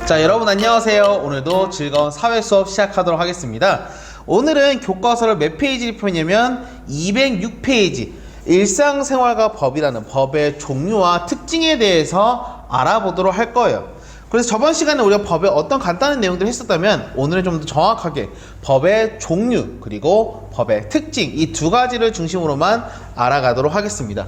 자, 여러분 안녕하세요. 오늘도 즐거운 사회 수업 시작하도록 하겠습니다. 오늘은 교과서를 몇 페이지를 펴냐면 206페이지 일상생활과 법이라는 법의 종류와 특징에 대해서 알아보도록 할 거예요. 그래서 저번 시간에 우리가 법의 어떤 간단한 내용들을 했었다면 오늘은 좀 더 정확하게 법의 종류 그리고 법의 특징 이 두 가지를 중심으로만 알아가도록 하겠습니다.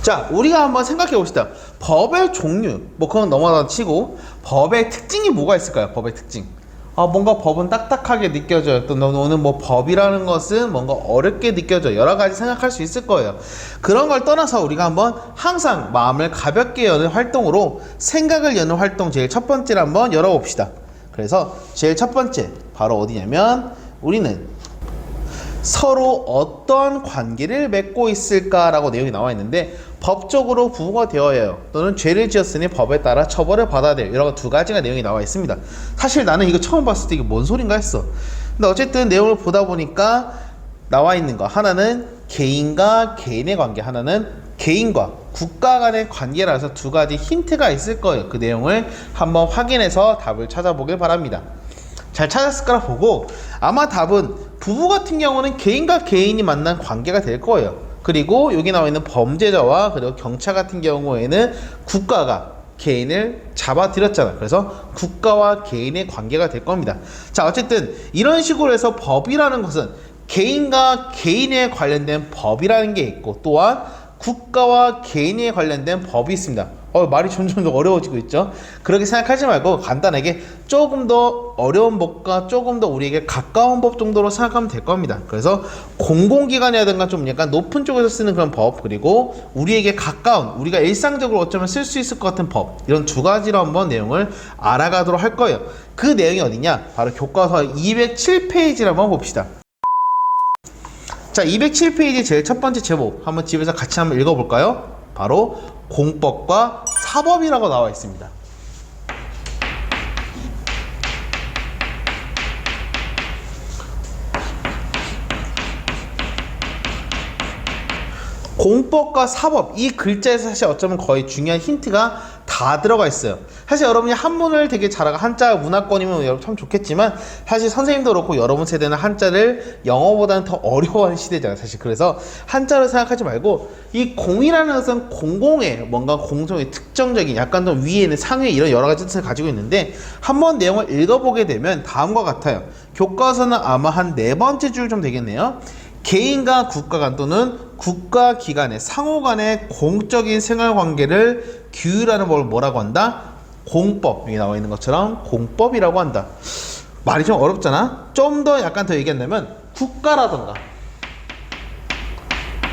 자, 우리가 한번 생각해 봅시다. 법의 종류, 뭐 그건 넘어다 치고 법의 특징이 뭐가 있을까요? 법의 특징. 뭔가 법은 딱딱하게 느껴져요. 또 너는 뭐 법이라는 것은 뭔가 어렵게 느껴져. 여러 가지 생각할 수 있을 거예요. 그런 걸 떠나서 우리가 한번 항상 마음을 가볍게 여는 활동으로 생각을 여는 활동 제일 첫 번째를 한번 열어봅시다. 그래서 제일 첫 번째 바로 어디냐면 우리는 서로 어떤 관계를 맺고 있을까라고 내용이 나와 있는데 법적으로 부부가 되어야 해요. 또는 죄를 지었으니 법에 따라 처벌을 받아야 돼요. 이런 두 가지가 내용이 나와 있습니다. 사실 나는 이거 처음 봤을 때 이게 뭔 소린가 했어. 근데 어쨌든 내용을 보다 보니까 나와 있는 거 하나는 개인과 개인의 관계, 하나는 개인과 국가 간의 관계라서 두 가지 힌트가 있을 거예요. 그 내용을 한번 확인해서 답을 찾아보길 바랍니다. 잘 찾았을 거라 보고 아마 답은 부부 같은 경우는 개인과 개인이 만난 관계가 될 거예요. 그리고 여기 나와 있는 범죄자와 그리고 경찰 같은 경우에는 국가가 개인을 잡아들였잖아. 그래서 국가와 개인의 관계가 될 겁니다. 자, 어쨌든 이런 식으로 해서 법이라는 것은 개인과 개인에 관련된 법이라는 게 있고 또한 국가와 개인에 관련된 법이 있습니다. 말이 점점 더 어려워지고 있죠. 그렇게 생각하지 말고 간단하게 조금 더 어려운 법과 조금 더 우리에게 가까운 법 정도로 생각하면 될 겁니다. 그래서 공공기관이라든가 좀 약간 높은 쪽에서 쓰는 그런 법, 그리고 우리에게 가까운, 우리가 일상적으로 어쩌면 쓸 수 있을 것 같은 법, 이런 두 가지로 한번 내용을 알아가도록 할 거예요. 그 내용이 어디냐? 바로 교과서 207페이지를 한번 봅시다. 자, 207페이지 제일 첫 번째 제목 한번 집에서 같이 한번 읽어볼까요? 바로 공법과 사법이라고 나와 있습니다. 공법과 사법 이 글자에서 사실 어쩌면 거의 중요한 힌트가 다 들어가 있어요. 사실 여러분이 한문을 되게 잘하고 한자 문화권이면 여러분 참 좋겠지만 사실 선생님도 그렇고 여러분 세대는 한자를 영어보다는 더 어려워하는 시대잖아요. 사실 그래서 한자를 생각하지 말고 이 공이라는 것은 공공의 뭔가 공정의 특정적인 약간 더 위에는 상위 이런 여러 가지 뜻을 가지고 있는데 한번 내용을 읽어보게 되면 다음과 같아요. 교과서는 아마 한 네 번째 줄 좀 되겠네요. 개인과 국가 간 또는 국가 기관의 상호 간의 공적인 생활관계를 규율하는 법을 뭐라고 한다? 공법. 여기 나와 있는 것처럼 공법이라고 한다. 말이 좀 어렵잖아? 좀 더 약간 더 얘기한다면 국가라던가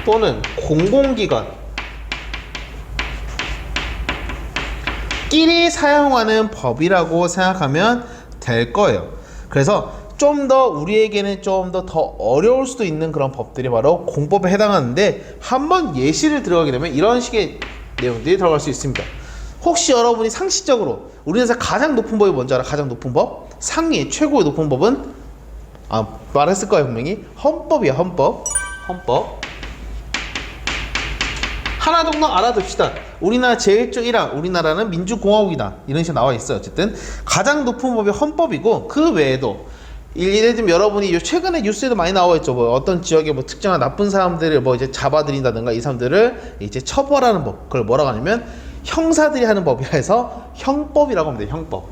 또는 공공기관 끼리 사용하는 법이라고 생각하면 될 거예요. 그래서 좀 더 우리에게는 좀 더 어려울 수도 있는 그런 법들이 바로 공법에 해당하는데 한번 예시를 들어가게 되면 이런 식의 내용들이 들어갈 수 있습니다. 혹시 여러분이 상식적으로 우리나라에서 가장 높은 법이 뭔지 알아? 가장 높은 법? 상위 최고의 높은 법은 말했을 거예요 분명히 헌법이야. 헌법 하나 정도 알아둡시다. 우리나라 제1조 1항 우리나라는 민주공화국이다 이런 식으로 나와 있어요. 어쨌든 가장 높은 법이 헌법이고 그 외에도 예를 들면 여러분이 최근에 뉴스에도 많이 나와 있죠. 뭐 어떤 지역에 뭐 특정한 나쁜 사람들을 뭐 이제 잡아들인다든가 이 사람들을 이제 처벌하는 법. 그걸 뭐라고 하냐면 형사들이 하는 법이라 해서 형법이라고 합니다. 형법.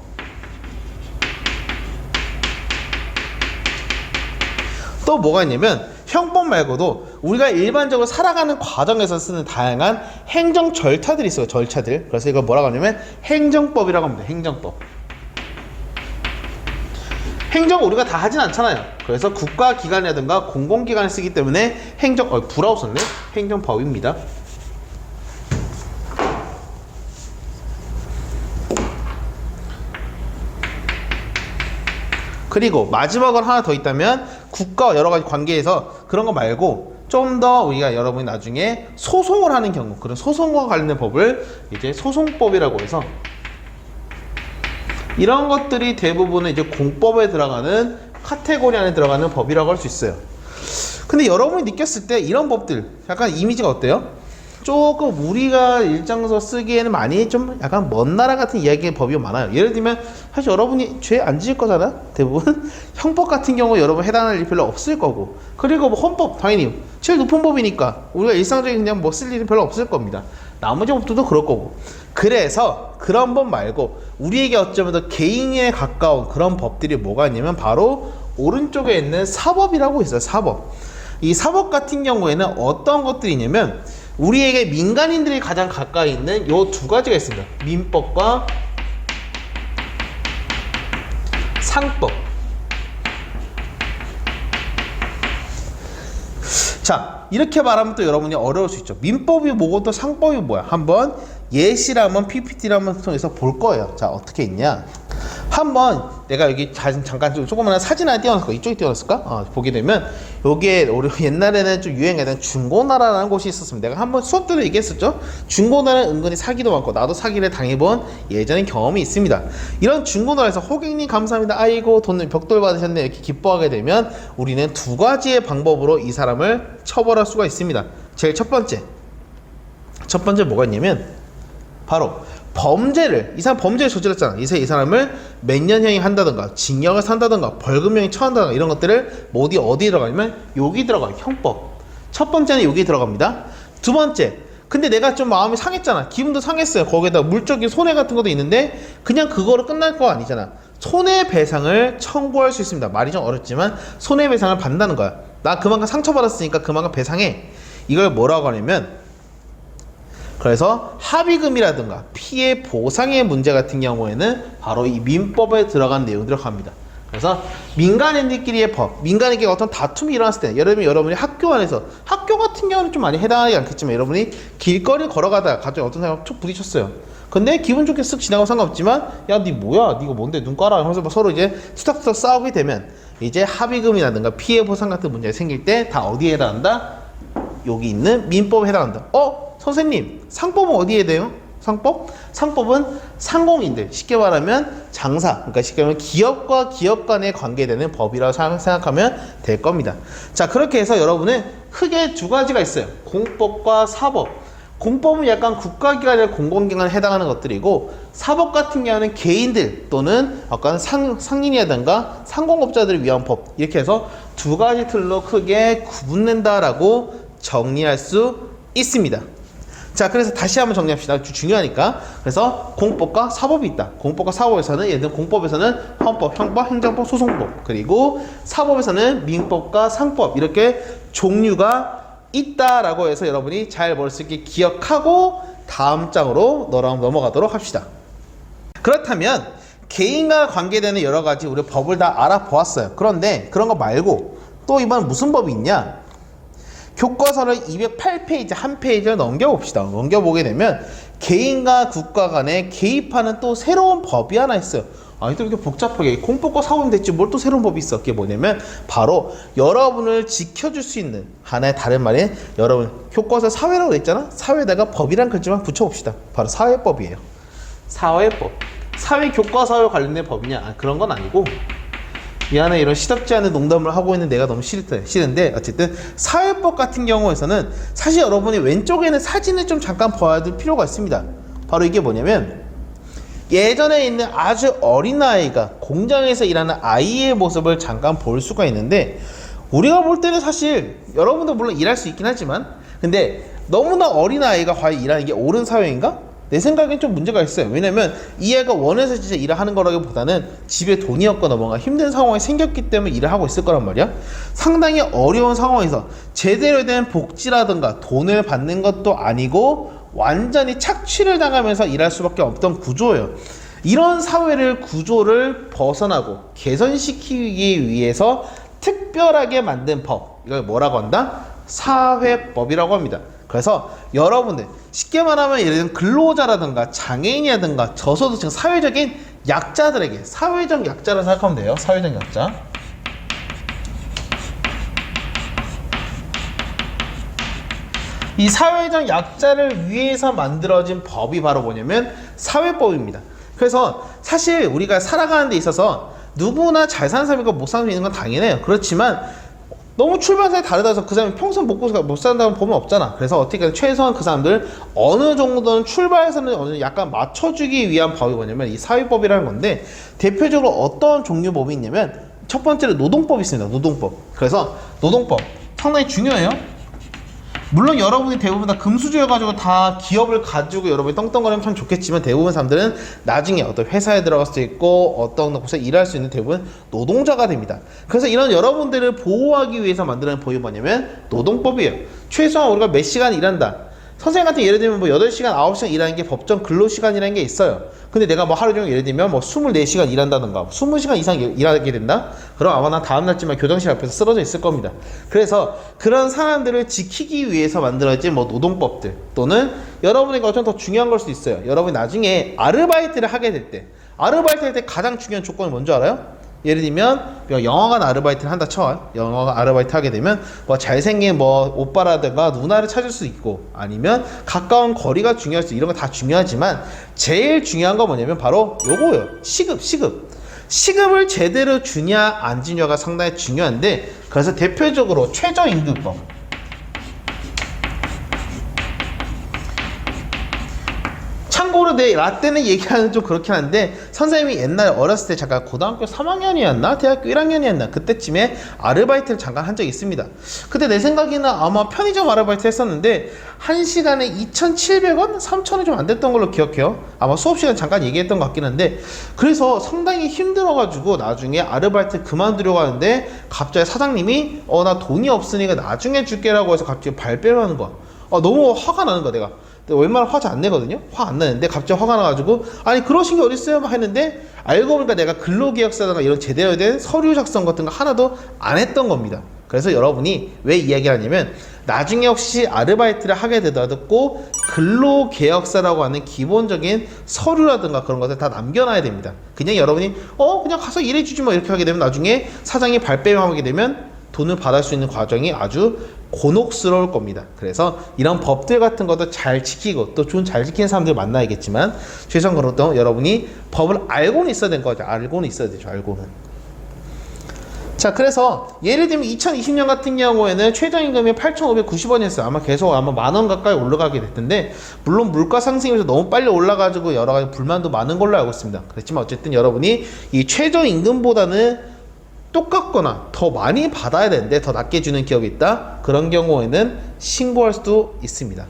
또 뭐가 있냐면 형법 말고도 우리가 일반적으로 살아가는 과정에서 쓰는 다양한 행정 절차들이 있어요. 절차들. 그래서 이걸 뭐라고 하냐면 행정법이라고 합니다. 행정법. 행정 우리가 다 하진 않잖아요. 그래서 국가기관이라든가 공공기관을 쓰기 때문에 불하고 썼네. 행정법입니다. 그리고 마지막으로 하나 더 있다면 국가와 여러 가지 관계에서 그런 거 말고 좀 더 우리가 여러분이 나중에 소송을 하는 경우 그런 소송과 관련된 법을 이제 소송법이라고 해서 이런 것들이 대부분은 이제 공법에 들어가는 카테고리 안에 들어가는 법이라고 할 수 있어요. 근데 여러분이 느꼈을 때 이런 법들 약간 이미지가 어때요? 조금 우리가 일상에서 쓰기에는 많이 좀 약간 먼 나라 같은 이야기의 법이 많아요. 예를 들면 사실 여러분이 죄 안 지을 거잖아. 대부분 형법 같은 경우 여러분 해당할 일 별로 없을 거고, 그리고 뭐 헌법 당연히 제일 높은 법이니까 우리가 일상적인 그냥 뭐 쓸 일은 별로 없을 겁니다. 나머지 법들도 그럴 거고. 그래서 그런 법 말고 우리에게 어쩌면 더 개인에 가까운 그런 법들이 뭐가 있냐면 바로 오른쪽에 있는 사법이라고 있어요. 사법. 이 사법 같은 경우에는 어떤 것들이 있냐면 우리에게 민간인들이 가장 가까이 있는 요 두 가지가 있습니다. 민법과 상법. 자, 이렇게 말하면 또 여러분이 어려울 수 있죠. 민법이 뭐고 또 상법이 뭐야? 한번 예시를 한번 PPT를 한번 통해서 볼 거예요. 자, 어떻게 있냐? 한번 내가 여기 잠깐 좀 조그마한 사진 하나 띄워놨을까? 이쪽에 띄워놨을까? 보게 되면 여기에 우리 옛날에는 좀 유행했던 중고나라라는 곳이 있었습니다. 내가 한번 수업 때도 얘기했었죠. 중고나라는 은근히 사기도 많고 나도 사기를 당해본 예전의 경험이 있습니다. 이런 중고나라에서 호객님 감사합니다. 아이고 돈을 벽돌 받으셨네 이렇게 기뻐하게 되면 우리는 두 가지의 방법으로 이 사람을 처벌할 수가 있습니다. 제일 첫 번째 뭐가 있냐면 바로 범죄를, 이 사람 범죄를 저질렀잖아. 이 사람을 몇 년형이 한다든가 징역을 산다든가 벌금형이 처한다든가 이런 것들을 어디에 들어가냐면 여기 들어가요. 형법. 첫 번째는 여기 들어갑니다. 두 번째, 근데 내가 좀 마음이 상했잖아. 기분도 상했어요. 거기에다 물적인 손해 같은 것도 있는데 그냥 그거로 끝날 거 아니잖아. 손해배상을 청구할 수 있습니다. 말이 좀 어렵지만 손해배상을 받는다는 거야. 나 그만큼 상처받았으니까 그만큼 배상해. 이걸 뭐라고 하냐면, 그래서 합의금이라든가 피해 보상의 문제 같은 경우에는 바로 이 민법에 들어간 내용들을 합니다. 그래서 민간인들끼리의 법, 민간인끼리 어떤 다툼이 일어났을 때, 여러분이 학교 안에서, 학교 같은 경우는 좀 많이 해당하지 않겠지만 여러분이 길거리 걸어가다가 갑자기 어떤 사람이 툭 부딪혔어요. 근데 기분 좋게 쓱 지나가면 상관없지만 야, 니 뭐야? 니가 뭔데? 눈 깔아. 하면서 서로 이제 투닥투닥 싸우게 되면 이제 합의금이라든가 피해 보상 같은 문제가 생길 때 다 어디에 해당한다? 여기 있는 민법에 해당한다. 선생님, 상법은 어디에 돼요? 상법은 상공인들, 쉽게 말하면 장사, 그러니까 쉽게 말하면 기업과 기업 간에 관계되는 법이라고 생각하면 될 겁니다. 자, 그렇게 해서 여러분은 크게 두 가지가 있어요. 공법과 사법. 공법은 약간 국가기관이나 공공기관에 해당하는 것들이고, 사법 같은 경우는 개인들 또는 약간 상인이라든가 상공업자들을 위한 법, 이렇게 해서 두 가지 틀로 크게 구분된다라고 정리할 수 있습니다. 자, 그래서 다시 한번 정리합시다. 중요하니까. 그래서 공법과 사법이 있다. 공법과 사법에서는 예를 들면 공법에서는 헌법, 형법, 행정법, 소송법, 그리고 사법에서는 민법과 상법, 이렇게 종류가 있다라고 해서 여러분이 잘 볼 수 있게 기억하고 다음 장으로 넘어가도록 합시다. 그렇다면 개인과 관계되는 여러 가지 우리 법을 다 알아보았어요. 그런데 그런 거 말고 또 이번 무슨 법이 있냐? 교과서를 208페이지 한 페이지를 넘겨봅시다. 넘겨보게 되면 개인과 국가 간에 개입하는 또 새로운 법이 하나 있어요. 아니, 또 이렇게 복잡하게 공법과 사법이 됐지 뭘 또 새로운 법이 있어. 그게 뭐냐면 바로 여러분을 지켜줄 수 있는 하나의 다른 말인, 여러분 교과서 사회라고 했잖아. 사회에다가 법이란 글자만 붙여봅시다. 바로 사회법이에요. 사회법. 사회 교과서와 관련된 법이냐? 그런 건 아니고, 미안해, 이런 시덥지 않은 농담을 하고 있는 내가 너무 싫은데 어쨌든 사회법 같은 경우에서는 사실 여러분이 왼쪽에는 사진을 좀 잠깐 봐야 될 필요가 있습니다. 바로 이게 뭐냐면 예전에 있는 아주 어린 아이가 공장에서 일하는 아이의 모습을 잠깐 볼 수가 있는데, 우리가 볼 때는 사실 여러분도 물론 일할 수 있긴 하지만 근데 너무나 어린 아이가 과연 일하는 게 옳은 사회인가? 내 생각엔 좀 문제가 있어요. 왜냐면 이 애가 원해서 진짜 일을 하는 거라기보다는 집에 돈이 없거나 뭔가 힘든 상황이 생겼기 때문에 일을 하고 있을 거란 말이야. 상당히 어려운 상황에서 제대로 된 복지라든가 돈을 받는 것도 아니고 완전히 착취를 당하면서 일할 수밖에 없던 구조예요. 이런 사회를 구조를 벗어나고 개선시키기 위해서 특별하게 만든 법, 이걸 뭐라고 한다? 사회법이라고 합니다. 그래서 여러분들 쉽게 말하면 예를 들면 근로자라든가 장애인이라든가 저소득층 사회적인 약자들에게, 사회적 약자를 생각하면 돼요. 사회적 약자. 이 사회적 약자를 위해서 만들어진 법이 바로 뭐냐면 사회법입니다. 그래서 사실 우리가 살아가는 데 있어서 누구나 잘 사는 사람이고 못 사는 사람이 있는 건 당연해요. 그렇지만 너무 출발선이 다르다 해서 그 사람이 평생 못 산다는 보면 없잖아. 그래서 어떻게 최소한 그 사람들 어느 정도는 출발선을 어느 약간 맞춰주기 위한 법이 뭐냐면 이 사회법이라는 건데, 대표적으로 어떤 종류 법이 있냐면 첫 번째로 노동법이 있습니다. 노동법. 그래서 노동법 상당히 중요해요. 물론 여러분이 대부분 다 금수저여가지고 다 기업을 가지고 여러분이 떵떵거리면 참 좋겠지만, 대부분 사람들은 나중에 어떤 회사에 들어갈 수도 있고 어떤 곳에 일할 수 있는 대부분 노동자가 됩니다. 그래서 이런 여러분들을 보호하기 위해서 만드는 법이 뭐냐면 노동법이에요. 최소한 우리가 몇 시간 일한다. 선생님 같은 예를 들면 뭐 8시간, 9시간 일하는 게 법정 근로시간이라는 게 있어요. 근데 내가 뭐 하루 종일 예를 들면 뭐 24시간 일한다던가 20시간 이상 일하게 된다? 그럼 아마 나 다음 날쯤에 교정실 앞에서 쓰러져 있을 겁니다. 그래서 그런 사람들을 지키기 위해서 만들어진 뭐 노동법들, 또는 여러분에게 어떤 더 중요한 걸 수도 있어요. 여러분이 나중에 아르바이트를 하게 될 때, 아르바이트 할 때 가장 중요한 조건이 뭔지 알아요? 예를 들면 영화관 아르바이트를 한다 쳐. 영화관 아르바이트 하게 되면 뭐 잘생긴 뭐 오빠라든가 누나를 찾을 수 있고, 아니면 가까운 거리가 중요할 수, 이런 거 다 중요하지만 제일 중요한 건 뭐냐면 바로 요거예요. 시급을 제대로 주냐 안 주냐가 상당히 중요한데, 그래서 대표적으로 최저임금법, 참고로 내 라떼는 얘기하는 좀 그렇긴 한데, 선생님이 옛날에 어렸을 때 잠깐 고등학교 3학년이었나 대학교 1학년이었나 그때쯤에 아르바이트를 잠깐 한 적이 있습니다. 그때 내 생각에는 아마 편의점 아르바이트 했었는데 1시간에 2,700원? 3,000원 좀 안 됐던 걸로 기억해요. 아마 수업시간 잠깐 얘기했던 것 같긴 한데, 그래서 상당히 힘들어가지고 나중에 아르바이트 그만두려고 하는데 갑자기 사장님이 나 돈이 없으니까 나중에 줄게라고 해서 갑자기 발뺌을 하는 거야. 너무 화가 나는 거야. 내가 웬만하면 화 잘 안 내거든요. 화 안 나는데 갑자기 화가 나가지고, 아니 그러신 게 어딨어요? 막 했는데 알고 보니까 내가 근로계약서나 이런 제대로 된 서류 작성 같은 거 하나도 안 했던 겁니다. 그래서 여러분이 왜 이야기를 하냐면, 나중에 혹시 아르바이트를 하게 되더라도 근로계약서라고 하는 기본적인 서류라든가 그런 것을 다 남겨놔야 됩니다. 그냥 여러분이 그냥 가서 일해주지 뭐 이렇게 하게 되면 나중에 사장이 발뺌하게 되면 돈을 받을 수 있는 과정이 아주 곤혹스러울 겁니다. 그래서 이런 법들 같은 것도 잘 지키고, 또 좀 잘 지키는 사람들 만나야겠지만, 최소한 그렇다면 여러분이 법을 알고는 있어야 될 거죠. 알고는 있어야 되죠. 알고는. 자, 그래서 예를 들면 2020년 같은 경우에는 최저임금이 8,590원이었어요. 아마 계속 만원 가까이 올라가게 됐던데, 물론 물가 상승에서 너무 빨리 올라가지고 여러 가지 불만도 많은 걸로 알고 있습니다. 그렇지만 어쨌든 여러분이 이 최저임금보다는 똑같거나 더 많이 받아야 되는데 더 낮게 주는 기업이 있다? 그런 경우에는 신고할 수도 있습니다.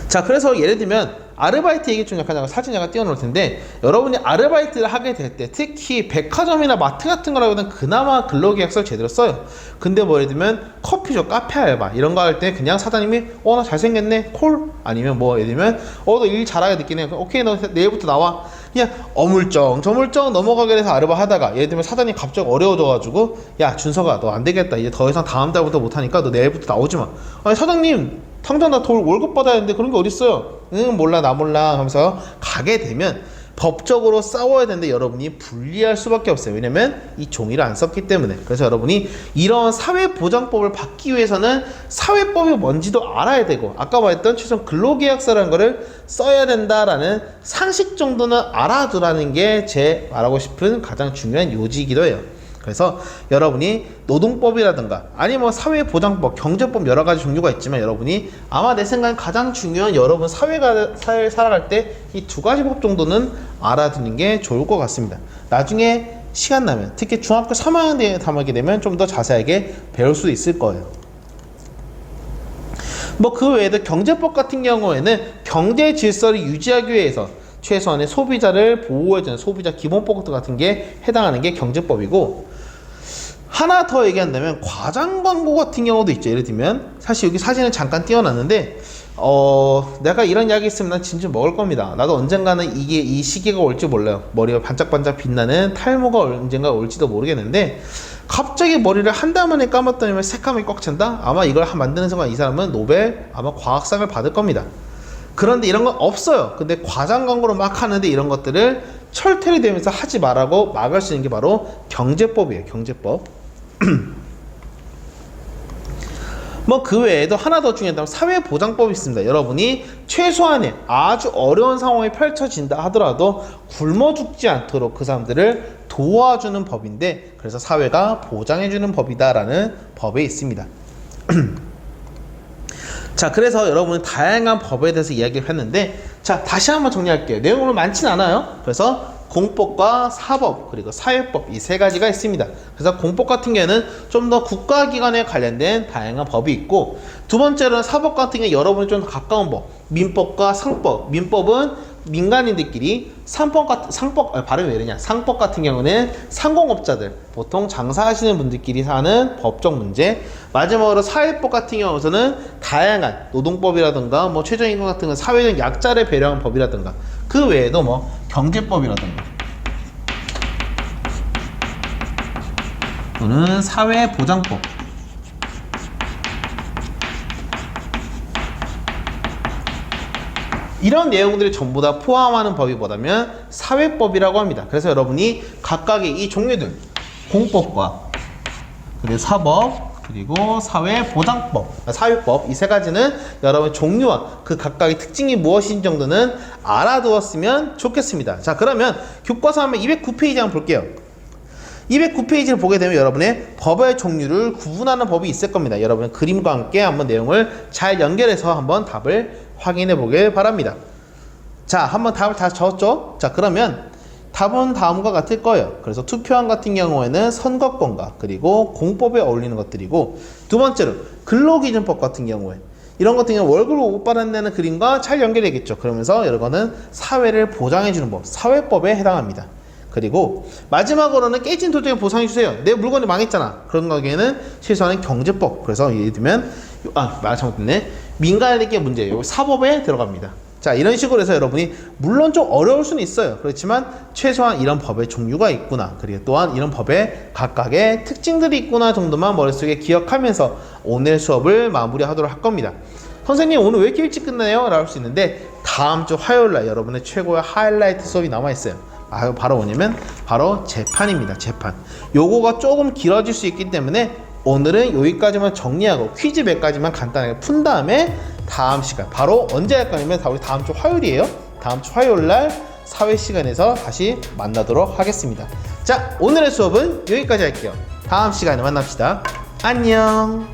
자, 그래서 예를 들면 아르바이트 얘기 좀 약간 사진 약간 띄워놓을 텐데, 여러분이 아르바이트를 하게 될 때 특히 백화점이나 마트 같은 거라고는 그나마 근로계약서를 제대로 써요. 근데 뭐 예를 들면 커피숍, 카페 알바 이런 거 할 때 그냥 사장님이 나 잘생겼네 콜, 아니면 뭐 예를 들면 너 일 잘하게 느끼네, 오케이 너 내일부터 나와, 그냥 어물쩡 저물쩡 넘어가게 돼서 아르바 하다가 예를 들면 사장님 갑자기 어려워져가지고, 야 준서가 너 안 되겠다, 이제 더 이상 다음 달부터 못하니까 너 내일부터 나오지 마. 아니 사장님 당장 나 월급 받아야 하는데 그런 게 어딨어요. 응 몰라 나 몰라 하면서 가게 되면 법적으로 싸워야 되는데 여러분이 불리할 수밖에 없어요. 왜냐면 이 종이를 안 썼기 때문에. 그래서 여러분이 이런 사회보장법을 받기 위해서는 사회법이 뭔지도 알아야 되고, 아까 말했던 최소한 근로계약서라는 거를 써야 된다라는 상식 정도는 알아두라는 게 제 말하고 싶은 가장 중요한 요지이기도 해요. 그래서 여러분이 노동법이라든가 아니면 뭐 사회보장법, 경제법 여러 가지 종류가 있지만, 여러분이 아마 내 생각엔 가장 중요한 여러분 사회를 살아갈 때 이 두 가지 법 정도는 알아두는 게 좋을 것 같습니다. 나중에 시간 나면, 특히 중학교 3학년에 담하게 되면 좀 더 자세하게 배울 수 있을 거예요. 뭐 그 외에도 경제법 같은 경우에는 경제 질서를 유지하기 위해서 최소한의 소비자를 보호해주는 소비자 기본법 같은 게 해당하는 게 경제법이고, 하나 더 얘기한다면 과장 광고 같은 경우도 있죠. 예를 들면 사실 여기 사진을 잠깐 띄워놨는데 내가 이런 이야기 있으면 난 진짜 먹을 겁니다. 나도 언젠가는 이 시기가 올지 몰라요. 머리가 반짝반짝 빛나는 탈모가 언젠가 올지도 모르겠는데, 갑자기 머리를 한 달 만에 감았더니 새까맣게 꽉 찬다? 아마 이걸 만드는 순간 이 사람은 노벨 아마 과학상을 받을 겁니다. 그런데 이런 건 없어요. 근데 과장 광고를 막 하는데 이런 것들을 철퇴를 되면서 하지 말라고 막을 수 있는 게 바로 경제법이에요. 경제법. 뭐 그 외에도 하나 더 중요하다면 사회보장법이 있습니다. 여러분이 최소한의 아주 어려운 상황이 펼쳐진다 하더라도 굶어 죽지 않도록 그 사람들을 도와주는 법인데, 그래서 사회가 보장해주는 법이다라는 법에 있습니다. 자, 그래서 여러분은 다양한 법에 대해서 이야기를 했는데, 자, 다시 한번 정리할게요. 내용은 많진 않아요. 그래서 공법과 사법 그리고 사회법 이 세 가지가 있습니다. 그래서 공법 같은 경우에는 좀 더 국가기관에 관련된 다양한 법이 있고, 두 번째로는 사법 같은 경우 여러분이 좀 더 가까운 법, 민법과 상법. 민법은 민간인들끼리, 상법 발음이 왜 이러냐, 상법 같은 경우는 상공업자들, 보통 장사하시는 분들끼리 사는 법적 문제. 마지막으로 사회법 같은 경우에는 다양한 노동법이라든가 뭐 최저임금 같은 건 사회적 약자를 배려하는 법이라든가, 그 외에도 뭐 경제법이라든가 또는 사회보장법, 이런 내용들이 전부 다 포함하는 법이 뭐냐면 사회법이라고 합니다. 그래서 여러분이 각각의 이 종류들, 공법과 그리고 사법 그리고 사회보장법, 사회법 이 세 가지는 여러분 종류와 그 각각의 특징이 무엇인 정도는 알아두었으면 좋겠습니다. 자, 그러면 교과서 한번 209페이지 한번 볼게요. 209페이지를 보게 되면 여러분의 법의 종류를 구분하는 법이 있을 겁니다. 여러분 그림과 함께 한번 내용을 잘 연결해서 한번 답을 확인해 보길 바랍니다. 자, 한번 답을 다 적었죠? 자, 그러면 답은 다음과 같을 거예요. 그래서 투표함 같은 경우에는 선거권과 그리고 공법에 어울리는 것들이고, 두 번째로 근로기준법 같은 경우에 이런 같은 경우 월급을 못 받아내는 그림과 잘 연결되겠죠. 그러면서 이거는 사회를 보장해주는 법, 사회법에 해당합니다. 그리고 마지막으로는 깨진 도장에 보상해주세요. 내 물건이 망했잖아. 그런 거기에는 최소한의 경제법. 그래서 예를 들면 말 잘못했네. 민간인에게 문제, 여기 사법에 들어갑니다. 자, 이런 식으로 해서 여러분이 물론 좀 어려울 수는 있어요. 그렇지만 최소한 이런 법의 종류가 있구나, 그리고 또한 이런 법의 각각의 특징들이 있구나 정도만 머릿속에 기억하면서 오늘 수업을 마무리하도록 할 겁니다. 선생님 오늘 왜 이렇게 일찍 끝나요? 라고 할 수 있는데, 다음 주 화요일날 여러분의 최고의 하이라이트 수업이 남아있어요. 바로 뭐냐면 바로 재판입니다. 재판. 요거가 조금 길어질 수 있기 때문에 오늘은 여기까지만 정리하고 퀴즈 몇 가지만 간단하게 푼 다음에 다음 시간, 바로 언제 할 거냐면 우리 다음 주 화요일이에요. 다음 주 화요일날 사회 시간에서 다시 만나도록 하겠습니다. 자, 오늘의 수업은 여기까지 할게요. 다음 시간에 만납시다. 안녕.